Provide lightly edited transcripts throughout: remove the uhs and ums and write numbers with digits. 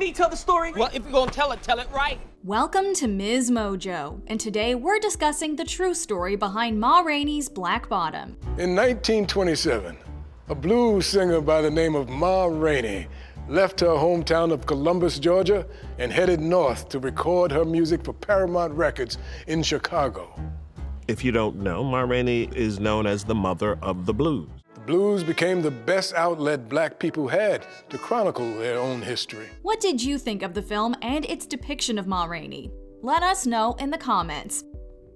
me tell the story? Well, if you're gonna tell it right. Welcome to MsMojo, and today we're discussing the true story behind Ma Rainey's Black Bottom. In 1927, a blues singer by the name of Ma Rainey left her hometown of Columbus, Georgia, and headed north to record her music for Paramount Records in Chicago. If you don't know, Ma Rainey is known as the mother of the blues. The blues became the best outlet black people had to chronicle their own history. What did you think of the film and its depiction of Ma Rainey? Let us know in the comments.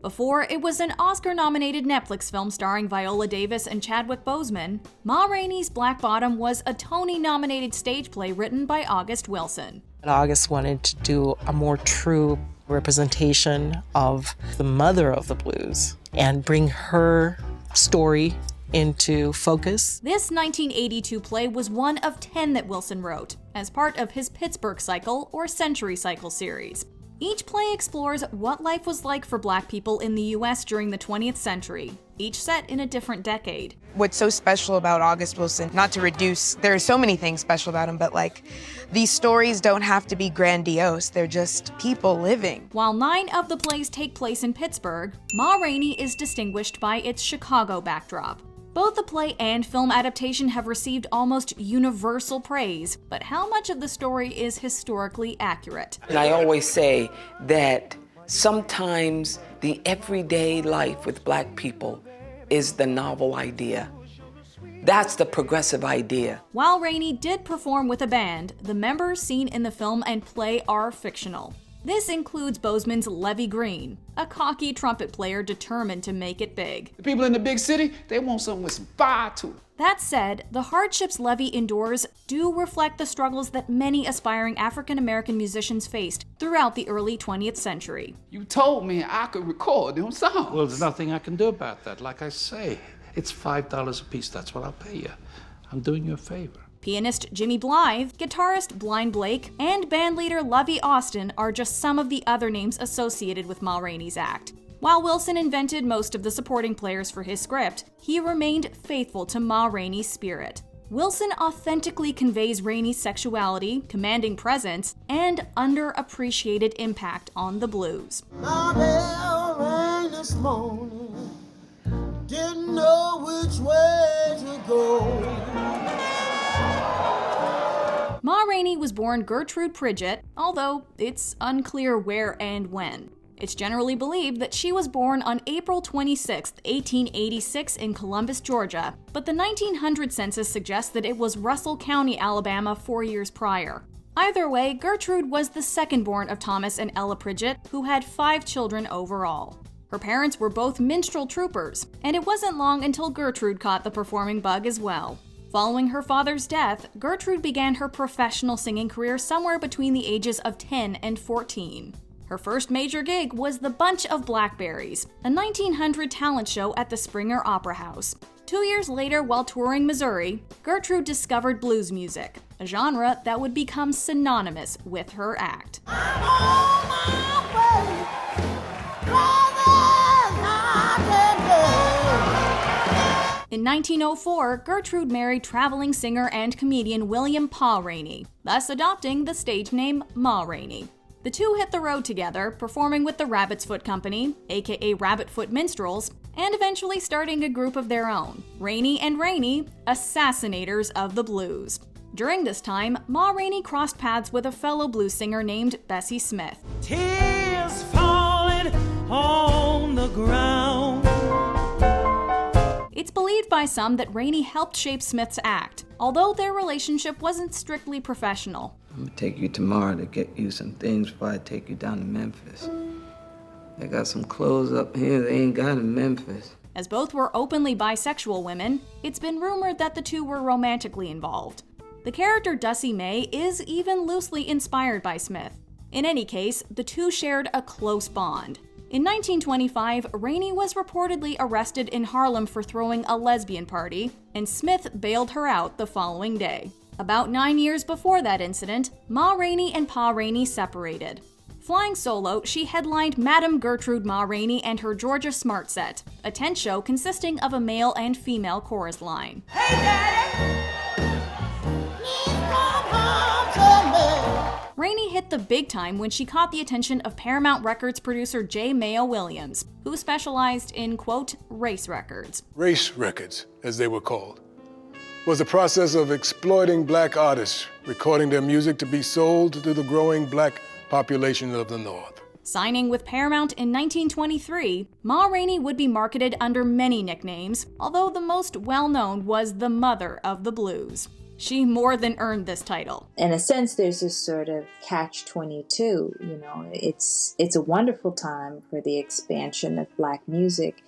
Before it was an Oscar-nominated Netflix film starring Viola Davis and Chadwick Boseman, Ma Rainey's Black Bottom was a Tony-nominated stage play written by August Wilson. August wanted to do a more true representation of the mother of the blues and bring her story into focus. This 1982 play was one of 10 that Wilson wrote, as part of his Pittsburgh Cycle or Century Cycle series. Each play explores what life was like for Black people in the US during the 20th century, each set in a different decade. What's so special about August Wilson, not to reduce, there are so many things special about him, but like, these stories don't have to be grandiose, they're just people living. While 9 of the plays take place in Pittsburgh, Ma Rainey is distinguished by its Chicago backdrop. Both the play and film adaptation have received almost universal praise, but how much of the story is historically accurate? And I always say that sometimes the everyday life with Black people is the novel idea. That's the progressive idea. While Rainey did perform with a band, the members seen in the film and play are fictional. This includes Boseman's Levy Green, a cocky trumpet player determined to make it big. The people in the big city, they want something with some fire to it. That said, the hardships Levy endures do reflect the struggles that many aspiring African-American musicians faced throughout the early 20th century. You told me I could record them songs. Well, there's nothing I can do about that. Like I say, it's $5 a piece. That's what I'll pay you. I'm doing you a favor. Pianist Jimmy Blythe, guitarist Blind Blake, and bandleader Lovey Austin are just some of the other names associated with Ma Rainey's act. While Wilson invented most of the supporting players for his script, he remained faithful to Ma Rainey's spirit. Wilson authentically conveys Rainey's sexuality, commanding presence, and underappreciated impact on the blues. My bell rang this morning, didn't know which way to go. Ma Rainey was born Gertrude Pridgett, although it's unclear where and when. It's generally believed that she was born on April 26, 1886 in Columbus, Georgia, but the 1900 census suggests that it was Russell County, Alabama 4 years prior. Either way, Gertrude was the second-born of Thomas and Ella Pridgett, who had 5 children overall. Her parents were both minstrel troopers, and it wasn't long until Gertrude caught the performing bug as well. Following her father's death, Gertrude began her professional singing career somewhere between the ages of 10 and 14. Her first major gig was The Bunch of Blackberries, a 1900 talent show at the Springer Opera House. 2 years later, while touring Missouri, Gertrude discovered blues music, a genre that would become synonymous with her act. In 1904, Gertrude married traveling singer and comedian William Pa Rainey, thus adopting the stage name Ma Rainey. The two hit the road together, performing with the Rabbit's Foot Company, aka Rabbit Foot Minstrels, and eventually starting a group of their own, Rainey and Rainey, Assassinators of the Blues. During this time, Ma Rainey crossed paths with a fellow blues singer named Bessie Smith. Tears falling on the ground. It's believed by some that Rainey helped shape Smith's act, although their relationship wasn't strictly professional. I'm gonna take you tomorrow to get you some things before I take you down to Memphis. They got some clothes up here they ain't got in Memphis. As both were openly bisexual women, it's been rumored that the two were romantically involved. The character Dussie Mae is even loosely inspired by Smith. In any case, the two shared a close bond. In 1925, Rainey was reportedly arrested in Harlem for throwing a lesbian party, and Smith bailed her out the following day. About 9 years before that incident, Ma Rainey and Pa Rainey separated. Flying solo, she headlined Madame Gertrude Ma Rainey and her Georgia Smart Set, a tent show consisting of a male and female chorus line. Hey, Daddy! Please come home to me. hit the big time when she caught the attention of Paramount Records producer J. Mayo Williams, who specialized in, quote, race records. Race records, as they were called, was the process of exploiting black artists, recording their music to be sold to the growing black population of the North. Signing with Paramount in 1923, Ma Rainey would be marketed under many nicknames, although the most well-known was the Mother of the Blues. She more than earned this title. In a sense, there's this sort of catch-22, you know, it's a wonderful time for the expansion of black music,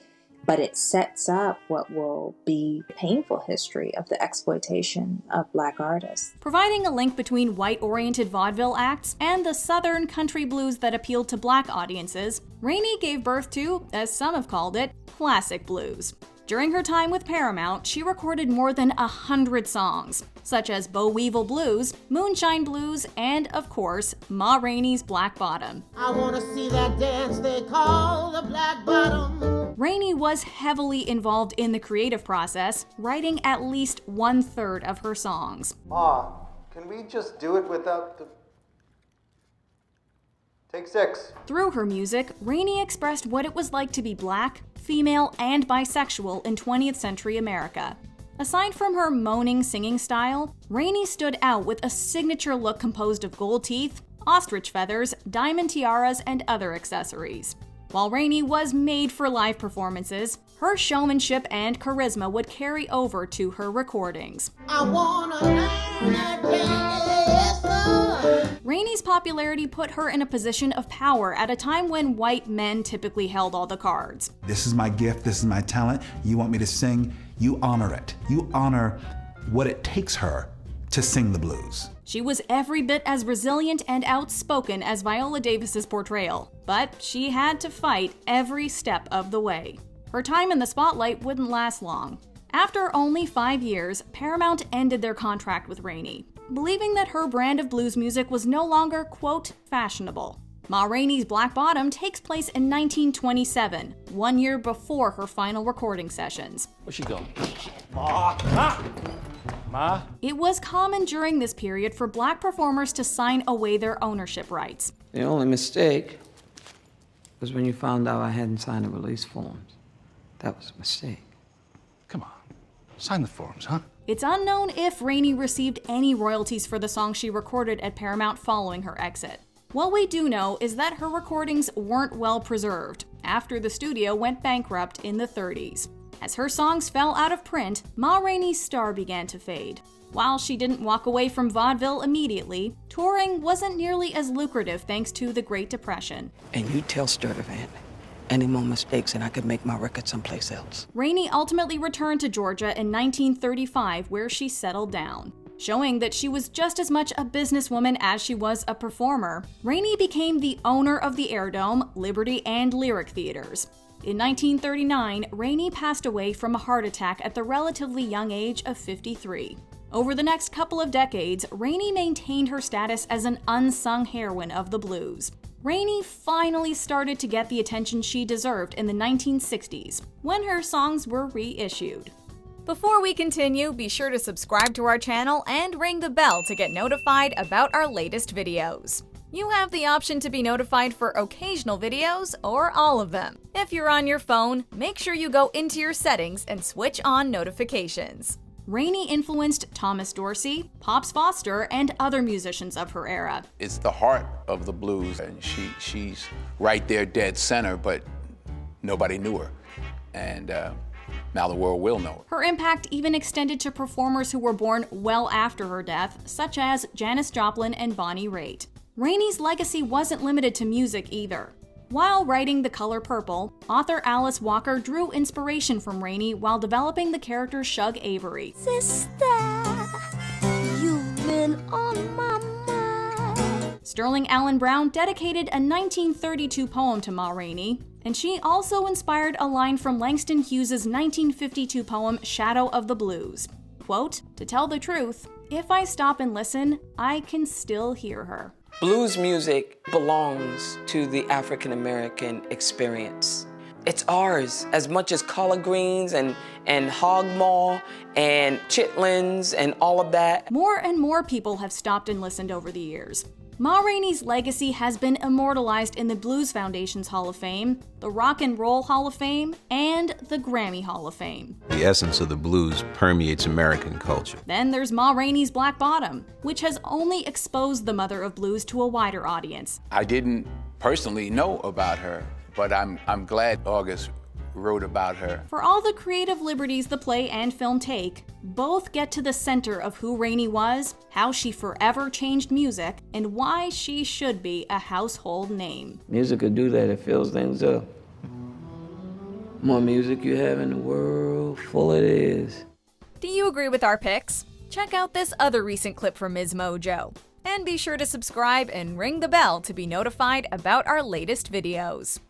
but it sets up what will be a painful history of the exploitation of black artists. Providing a link between white-oriented vaudeville acts and the southern country blues that appealed to black audiences, Rainey gave birth to, as some have called it, classic blues. During her time with Paramount, she recorded more than 100 songs, such as Boll Weevil Blues, Moonshine Blues, and, of course, Ma Rainey's Black Bottom. I wanna see that dance they call the Black Bottom. Rainey was heavily involved in the creative process, writing at least 1/3 of her songs. Ma, can we just do it without the... Take 6. Through her music, Rainey expressed what it was like to be black, female, and bisexual in 20th century America. Aside from her moaning singing style, Rainey stood out with a signature look composed of gold teeth, ostrich feathers, diamond tiaras, and other accessories. While Rainey was made for live performances, her showmanship and charisma would carry over to her recordings. I wanna learn that dance. Rainey's popularity put her in a position of power at a time when white men typically held all the cards. This is my gift, this is my talent. You want me to sing, you honor it. You honor what it takes her to sing the blues. She was every bit as resilient and outspoken as Viola Davis's portrayal, but she had to fight every step of the way. Her time in the spotlight wouldn't last long. After only 5 years, Paramount ended their contract with Rainey, believing that her brand of blues music was no longer, quote, fashionable. Ma Rainey's Black Bottom takes place in 1927, 1 year before her final recording sessions. Where's she going? Ma? It was common during this period for black performers to sign away their ownership rights. The only mistake was when you found out I hadn't signed the release forms. That was a mistake. Come on, sign the forms, huh? It's unknown if Rainey received any royalties for the songs she recorded at Paramount following her exit. What we do know is that her recordings weren't well preserved after the studio went bankrupt in the 30s. As her songs fell out of print, Ma Rainey's star began to fade. While she didn't walk away from vaudeville immediately, touring wasn't nearly as lucrative thanks to the Great Depression. And you tell Sturdivant, any more mistakes and I could make my record someplace else. Rainey ultimately returned to Georgia in 1935, where she settled down. Showing that she was just as much a businesswoman as she was a performer, Rainey became the owner of the Airdome, Liberty, and Lyric Theaters. In 1939, Rainey passed away from a heart attack at the relatively young age of 53. Over the next couple of decades, Rainey maintained her status as an unsung heroine of the blues. Rainey finally started to get the attention she deserved in the 1960s, when her songs were reissued. Before we continue, be sure to subscribe to our channel and ring the bell to get notified about our latest videos. You have the option to be notified for occasional videos or all of them. If you're on your phone, make sure you go into your settings and switch on notifications. Rainey influenced Thomas Dorsey, Pops Foster, and other musicians of her era. It's the heart of the blues, and she's right there dead center, but nobody knew her. And now the world will know her. Her impact even extended to performers who were born well after her death, such as Janis Joplin and Bonnie Raitt. Rainey's legacy wasn't limited to music either. While writing The Color Purple, author Alice Walker drew inspiration from Rainey while developing the character Shug Avery. Sister, you've been on my mind. Sterling Allen Brown dedicated a 1932 poem to Ma Rainey, and she also inspired a line from Langston Hughes' 1952 poem Shadow of the Blues. Quote, "To tell the truth, if I stop and listen, I can still hear her." Blues music belongs to the African American experience. It's ours as much as collard greens and hog maw and chitlins and all of that. More and more people have stopped and listened over the years. Ma Rainey's legacy has been immortalized in the Blues Foundation's Hall of Fame, the Rock and Roll Hall of Fame, and the Grammy Hall of Fame. The essence of the blues permeates American culture. Then there's Ma Rainey's Black Bottom, which has only exposed the mother of blues to a wider audience. I didn't personally know about her, but I'm glad August wrote about her. For all the creative liberties the play and film take, both get to the center of who Rainey was, how she forever changed music, and why she should be a household name. Music could do that, it fills things up. More music you have in the world, full it is. Do you agree with our picks? Check out this other recent clip from MsMojo. And be sure to subscribe and ring the bell to be notified about our latest videos.